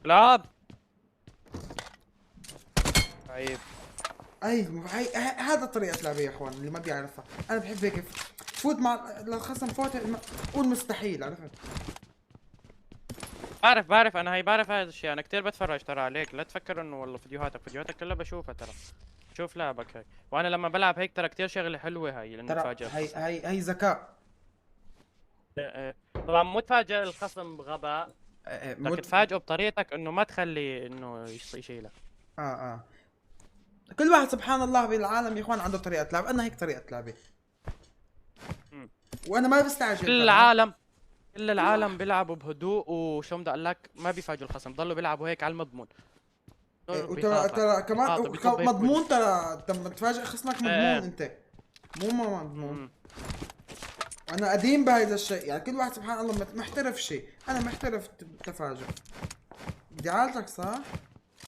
كلاب. طيب هذا طريقة لعبي يا اخوان اللي ما بيعرفها. انا بحب هيك فوت مع الخصم فوت قول مستحيل، عرفت؟ بعرف انا هي بعرف هذا الشيء، انا كثير بتفرج ترى عليك، لا تفكر انه والله فيديوهاتك كلها بشوفها ترى. شوف لعبك هيك، وانا لما بلعب هيك ترى كثير شغله حلوه هاي لانه ترى تفاجئ هي الخصم. هي هي ذكاء. طبعا مو تفاجئ الخصم بغباء، بدك مت... تفاجئه بطريقتك انه ما تخلي انه يشيلك. اه كل واحد سبحان الله بالعالم يا اخوان عنده طريقة لعب، انا هيك طريقة لعبي. مم. وانا ما بستعجل كل ترى. العالم كل كل واحد العالم بيلعبوا بهدوء، وشو بدي اقول لك ما بيفاجئوا الخصم، بضلوا بيلعبوا هيك على المضمون. وترى كمان بيطب هيك بوجهه. مضمون، ترى لما تفاجئ خصمك مضمون ايه انت. مو ما مضمون. ايه. انا قديم بهذا الشيء، يعني كل واحد سبحان الله محترف شيء، انا محترف تفاجئ. بدي عالتك صح؟